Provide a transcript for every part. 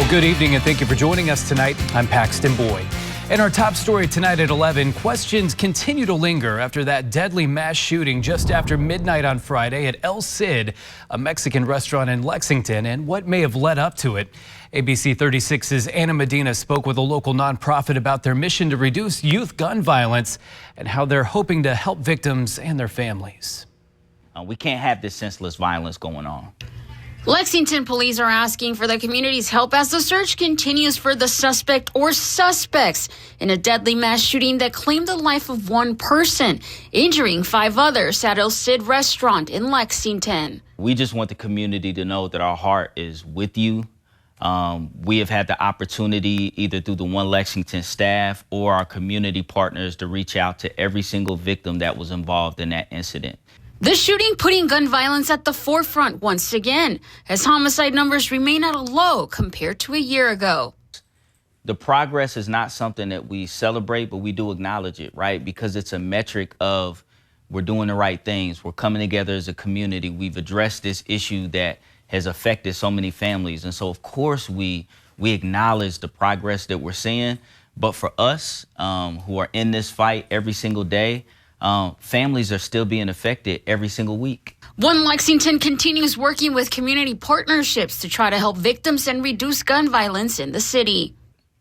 Well, good evening and thank you for joining us tonight. I'm Paxton Boyd. In our top story tonight at 11, questions continue to linger after that deadly mass shooting just after midnight on Friday at El Cid, a Mexican restaurant in Lexington, and what may have led up to it. ABC 36's Anna Medina spoke with a local nonprofit about their mission to reduce youth gun violence and how they're hoping to help victims and their families. We can't have this senseless violence going on. Lexington police are asking for the community's help as the search continues for the suspect or suspects in a deadly mass shooting that claimed the life of one person, injuring 5 others at El Cid restaurant in Lexington. We just want the community to know that our heart is with you. We have had the opportunity either through the One Lexington staff or our community partners to reach out to every single victim that was involved in that incident. The shooting putting gun violence at the forefront once again, as homicide numbers remain at a low compared to a year ago. The progress is not something that we celebrate, but we do acknowledge it, right? Because it's a metric of we're doing the right things. We're coming together as a community. We've addressed this issue that has affected so many families. And so, of course, we acknowledge the progress that we're seeing. But for us who are in this fight every single day, families are still being affected every single week. One Lexington continues working with community partnerships to try to help victims and reduce gun violence in the city.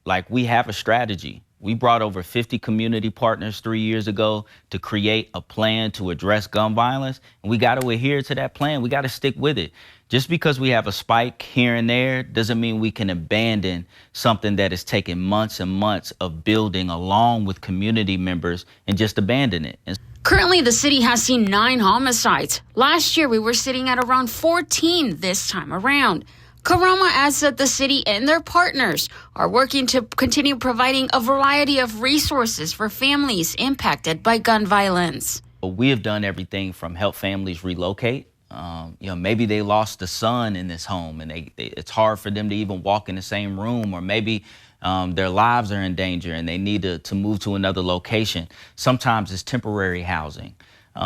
Like, we have a strategy. We brought over 50 community partners 3 years ago to create a plan to address gun violence. And we got to adhere to that plan. We got to stick with it. Just because we have a spike here and there doesn't mean we can abandon something that has taken months and months of building along with community members and just abandon it. Currently, the city has seen 9 homicides. Last year, we were sitting at around 14 this time around. Karama adds that the city and their partners are working to continue providing a variety of resources for families impacted by gun violence. We have done everything from help families relocate. Maybe they lost a son in this home and it's hard for them to even walk in the same room, or maybe their lives are in danger and they need to move to another location. Sometimes it's temporary housing.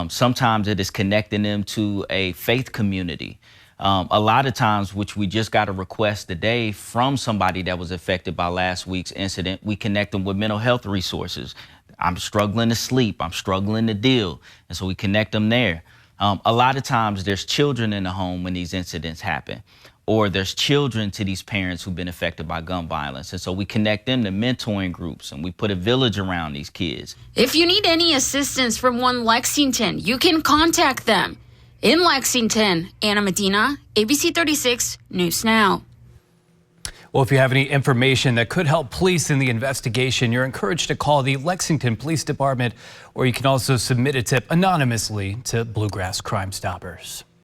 Sometimes it is connecting them to a faith community. A lot of times, which we just got a request today from somebody that was affected by last week's incident, we connect them with mental health resources. I'm struggling to sleep. I'm struggling to deal. And so we connect them there. A lot of times there's children in the home when these incidents happen, or there's children to these parents who've been affected by gun violence. And so we connect them to mentoring groups and we put a village around these kids. If you need any assistance from One Lexington, you can contact them. In Lexington, Anna Medina, ABC 36 News Now. Well, if you have any information that could help police in the investigation, you're encouraged to call the Lexington Police Department, or you can also submit a tip anonymously to Bluegrass Crime Stoppers.